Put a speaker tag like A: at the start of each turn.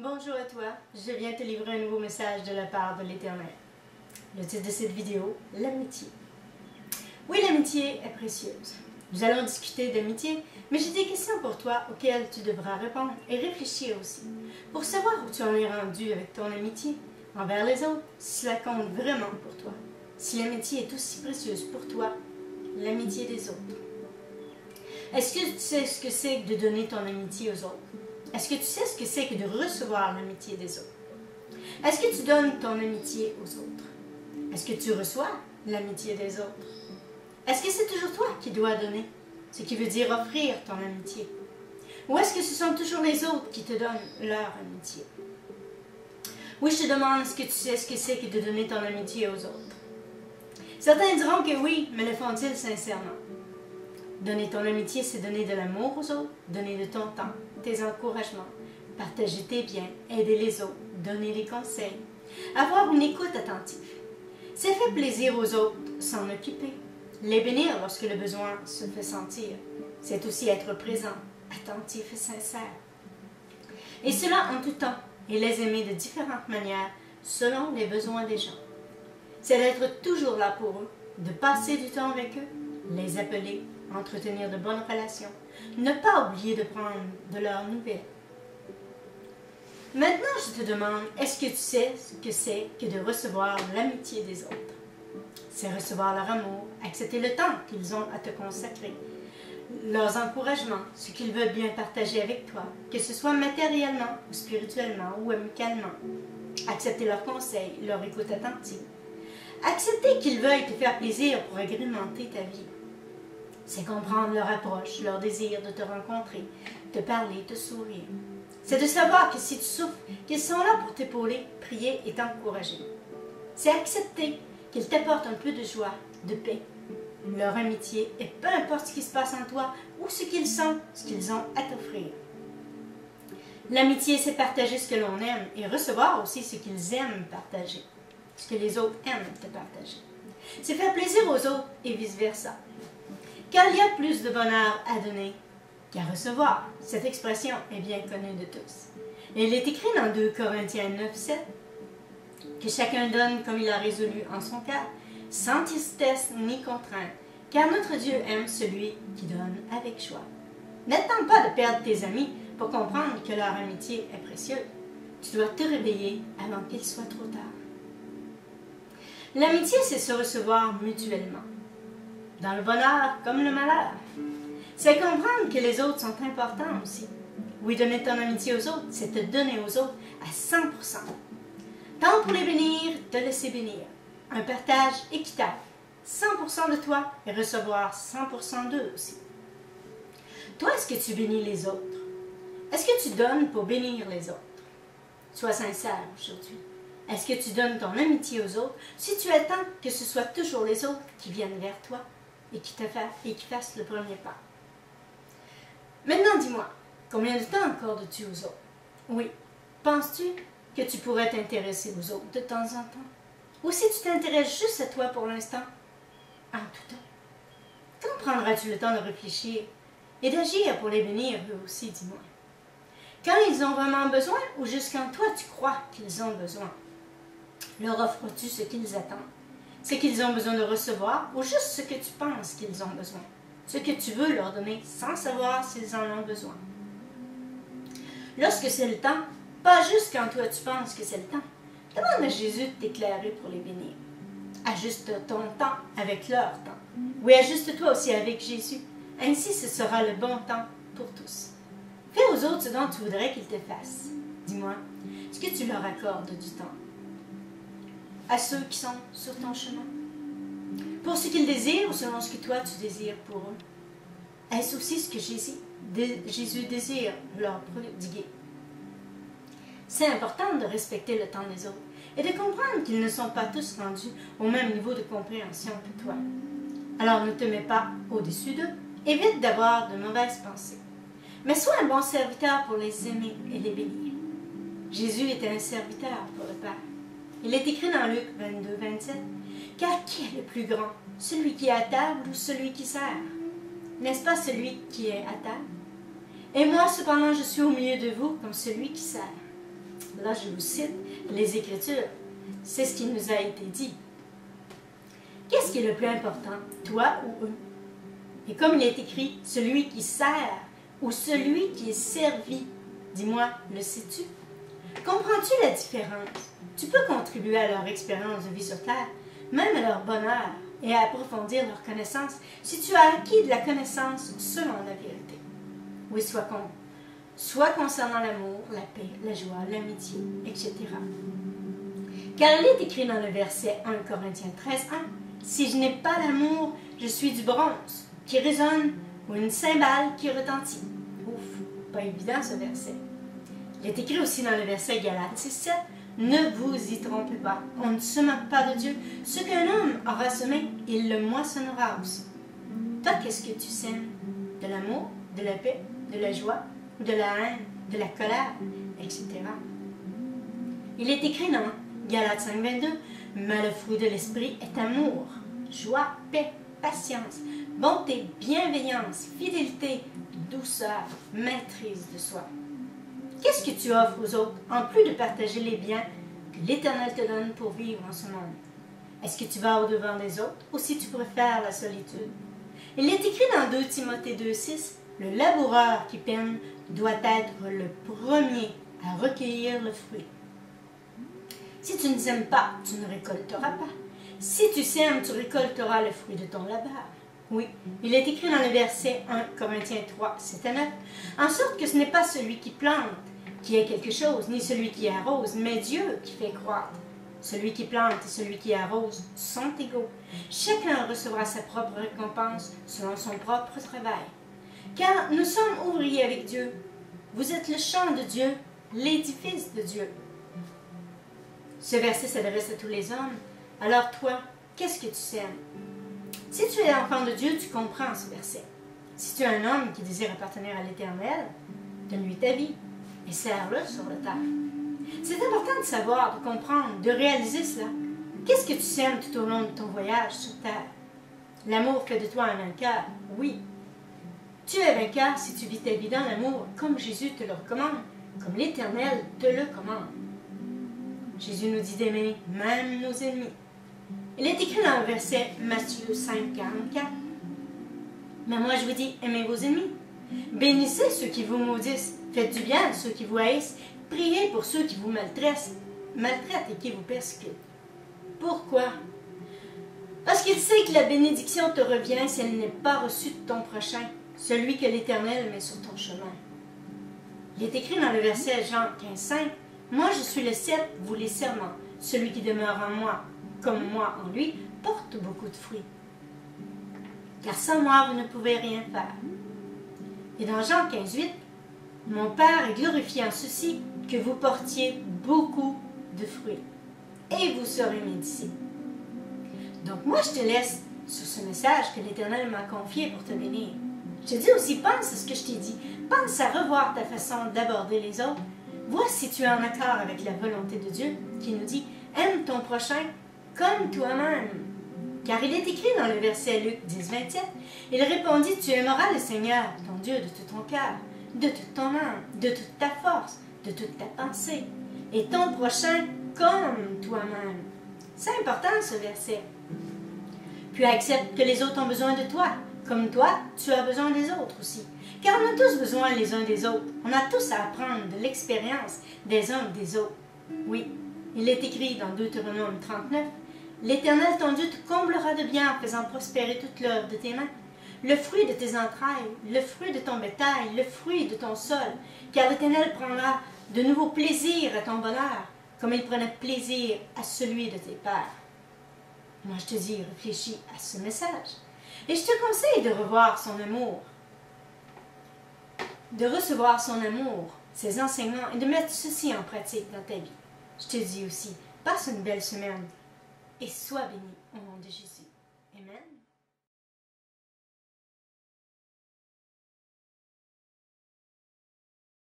A: Bonjour à toi, je viens te livrer un nouveau message de la part de l'Éternel. Le titre de cette vidéo, l'amitié. Oui, l'amitié est précieuse. Nous allons discuter d'amitié, mais j'ai des questions pour toi auxquelles tu devras répondre et réfléchir aussi, pour savoir où tu en es rendu avec ton amitié envers les autres, si cela compte vraiment pour toi, si l'amitié est aussi précieuse pour toi, l'amitié des autres. Est-ce que tu sais ce que c'est que de donner ton amitié aux autres? Est-ce que tu sais ce que c'est que de recevoir l'amitié des autres? Est-ce que tu donnes ton amitié aux autres? Est-ce que tu reçois l'amitié des autres? Est-ce que c'est toujours toi qui dois donner, ce qui veut dire offrir ton amitié? Ou est-ce que ce sont toujours les autres qui te donnent leur amitié? Oui, je te demande, est-ce que tu sais ce que c'est que de donner ton amitié aux autres? Certains diront que oui, mais le font-ils sincèrement? Donner ton amitié, c'est donner de l'amour aux autres, donner de ton temps, tes encouragements, partager tes biens, aider les autres, donner des conseils, avoir une écoute attentive. C'est faire plaisir aux autres, s'en occuper, les bénir lorsque le besoin se fait sentir. C'est aussi être présent, attentif et sincère. Et cela en tout temps, et les aimer de différentes manières, selon les besoins des gens. C'est d'être toujours là pour eux, de passer du temps avec eux, les appeler, entretenir de bonnes relations, ne pas oublier de prendre de leurs nouvelles. Maintenant, je te demande, est-ce que tu sais ce que c'est que de recevoir l'amitié des autres? C'est recevoir leur amour, accepter le temps qu'ils ont à te consacrer, leurs encouragements, ce qu'ils veulent bien partager avec toi, que ce soit matériellement, ou spirituellement, ou amicalement. Accepter leurs conseils, leur écoute attentive. Accepter qu'ils veuillent te faire plaisir pour agrémenter ta vie. C'est comprendre leur approche, leur désir de te rencontrer, te parler, te sourire. C'est de savoir que si tu souffres, qu'ils sont là pour t'épauler, prier et t'encourager. C'est accepter qu'ils t'apportent un peu de joie, de paix, leur amitié, et peu importe ce qui se passe en toi ou ce qu'ils sont, ce qu'ils ont à t'offrir. L'amitié, c'est partager ce que l'on aime et recevoir aussi ce qu'ils aiment partager, ce que les autres aiment te partager. C'est faire plaisir aux autres et vice-versa. Car il y a plus de bonheur à donner qu'à recevoir. Cette expression est bien connue de tous. Et il est écrit dans 2 Corinthiens 9, 7 que chacun donne comme il a résolu en son cœur, sans tristesse ni contrainte, car notre Dieu aime celui qui donne avec joie. N'attends pas de perdre tes amis pour comprendre que leur amitié est précieuse. Tu dois te réveiller avant qu'il soit trop tard. L'amitié, c'est se recevoir mutuellement, dans le bonheur comme le malheur. C'est comprendre que les autres sont importants aussi. Oui, donner ton amitié aux autres, c'est te donner aux autres à 100%. Tant pour les bénir, te laisser bénir. Un partage équitable. 100% de toi et recevoir 100% d'eux aussi. Toi, est-ce que tu bénis les autres? Est-ce que tu donnes pour bénir les autres? Sois sincère aujourd'hui. Est-ce que tu donnes ton amitié aux autres si tu attends que ce soit toujours les autres qui viennent vers toi et qui fassent le premier pas? Maintenant, dis-moi, combien de temps accordes-tu aux autres? Oui, penses-tu que tu pourrais t'intéresser aux autres de temps en temps? Ou si tu t'intéresses juste à toi pour l'instant, en tout temps? Quand prendras-tu le temps de réfléchir et d'agir pour les bénir eux aussi, dis-moi? Quand ils ont vraiment besoin ou juste quand toi tu crois qu'ils ont besoin? Leur offres-tu ce qu'ils attendent? Ce qu'ils ont besoin de recevoir ou juste ce que tu penses qu'ils ont besoin? Ce que tu veux leur donner sans savoir s'ils en ont besoin. Lorsque c'est le temps, pas juste quand toi tu penses que c'est le temps, demande à Jésus de t'éclairer pour les bénir. Ajuste ton temps avec leur temps. Oui, ajuste-toi aussi avec Jésus. Ainsi, ce sera le bon temps pour tous. Fais aux autres ce dont tu voudrais qu'ils te fassent. Dis-moi, est-ce que tu leur accordes du temps? À ceux qui sont sur ton chemin? Pour ce qu'ils désirent ou selon ce que toi tu désires pour eux? Est-ce aussi ce que Jésus désire leur prodiguer? C'est important de respecter le temps des autres et de comprendre qu'ils ne sont pas tous rendus au même niveau de compréhension que toi. Alors ne te mets pas au-dessus d'eux, évite d'avoir de mauvaises pensées. Mais sois un bon serviteur pour les aimer et les bénir. Jésus était un serviteur pour le Père. Il est écrit dans Luc 22, 27, « Car qui est le plus grand, celui qui est à table ou celui qui sert? N'est-ce pas celui qui est à table? Et moi, cependant, je suis au milieu de vous comme celui qui sert. » Là, je vous cite les Écritures. C'est ce qui nous a été dit. Qu'est-ce qui est le plus important, toi ou eux? Et comme il est écrit, celui qui sert ou celui qui est servi, dis-moi, le sais-tu? Comprends-tu la différence? Tu peux contribuer à leur expérience de vie sur Terre, même à leur bonheur, et à approfondir leur connaissance si tu as acquis de la connaissance selon la vérité. Oui, soit concernant l'amour, la paix, la joie, l'amitié, etc. Car il est écrit dans le verset 1 Corinthiens 13:1, « Si je n'ai pas l'amour, je suis du bronze qui résonne ou une cymbale qui retentit. » Ouf, pas évident ce verset. Il est écrit aussi dans le verset Galates 6:7, « Ne vous y trompez pas, on ne se moque pas de Dieu. Ce qu'un homme aura semé, il le moissonnera aussi. » Toi, qu'est-ce que tu sèmes? De l'amour, de la paix, de la joie, de la haine, de la colère, etc. Il est écrit dans Galates 5:22, « Mais le fruit de l'esprit est amour, joie, paix, patience, bonté, bienveillance, fidélité, douceur, maîtrise de soi. » Qu'est-ce que tu offres aux autres, en plus de partager les biens que l'Éternel te donne pour vivre en ce monde? Est-ce que tu vas au-devant des autres, ou si tu préfères la solitude? Il est écrit dans 2 Timothée 2:6, « Le laboureur qui peine doit être le premier à recueillir le fruit. » Si tu ne sèmes pas, tu ne récolteras pas. Si tu sèmes, tu récolteras le fruit de ton labeur. Oui, il est écrit dans le verset 1 Corinthiens 3:7-9, en sorte que ce n'est pas celui qui plante qui est quelque chose, ni celui qui arrose, mais Dieu qui fait croître. Celui qui plante et celui qui arrose sont égaux. Chacun recevra sa propre récompense selon son propre travail. Car nous sommes ouvriers avec Dieu. Vous êtes le champ de Dieu, l'édifice de Dieu. Ce verset s'adresse à tous les hommes. Alors toi, qu'est-ce que tu sèmes? Si tu es enfant de Dieu, tu comprends ce verset. Si tu es un homme qui désire appartenir à l'Éternel, donne-lui ta vie et sers-le sur la terre. C'est important de savoir, de comprendre, de réaliser cela. Qu'est-ce que tu sèmes tout au long de ton voyage sur terre? L'amour fait de toi un vainqueur, oui. Tu es vainqueur si tu vis ta vie dans l'amour, comme Jésus te le recommande, comme l'Éternel te le commande. Jésus nous dit d'aimer même nos ennemis. Il est écrit dans le verset Matthieu 5:44. Mais moi je vous dis, aimez vos ennemis. Bénissez ceux qui vous maudissent. Faites du bien à ceux qui vous haïssent. Priez pour ceux qui vous maltraitent et qui vous persécutent. Pourquoi? Parce qu'il sait que la bénédiction te revient si elle n'est pas reçue de ton prochain, celui que l'Éternel met sur ton chemin. Il est écrit dans le verset Jean 15:5. Moi je suis le cep, vous les serments. Celui qui demeure en moi, comme moi en lui, porte beaucoup de fruits. Car sans moi, vous ne pouvez rien faire. Et dans Jean 15:8, mon Père est glorifié en ceci, que vous portiez beaucoup de fruits. Et vous serez mes disciples. Donc moi, je te laisse sur ce message que l'Éternel m'a confié pour te bénir. Je te dis aussi, pense à ce que je t'ai dit. Pense à revoir ta façon d'aborder les autres. Vois si tu es en accord avec la volonté de Dieu qui nous dit « Aime ton prochain comme toi-même ». Car il est écrit dans le verset Luc 10:27, il répondit « Tu aimeras le Seigneur, ton Dieu, de tout ton cœur, de toute ton âme, de toute ta force, de toute ta pensée, et ton prochain comme toi-même. » C'est important ce verset. Puis accepte que les autres ont besoin de toi, comme toi, tu as besoin des autres aussi. Car on a tous besoin les uns des autres. On a tous à apprendre de l'expérience des uns et des autres. Oui, il est écrit dans Deutéronome 39, « L'Éternel ton Dieu te comblera de bien en faisant prospérer toute l'œuvre de tes mains, le fruit de tes entrailles, le fruit de ton bétail, le fruit de ton sol, car l'Éternel prendra de nouveau plaisir à ton bonheur, comme il prenait plaisir à celui de tes pères. » Moi je te dis, réfléchis à ce message. Et je te conseille de revoir son amour, de recevoir son amour, ses enseignements et de mettre ceci en pratique dans ta vie. Je te dis aussi, passe une belle semaine et sois béni au nom de Jésus. Amen.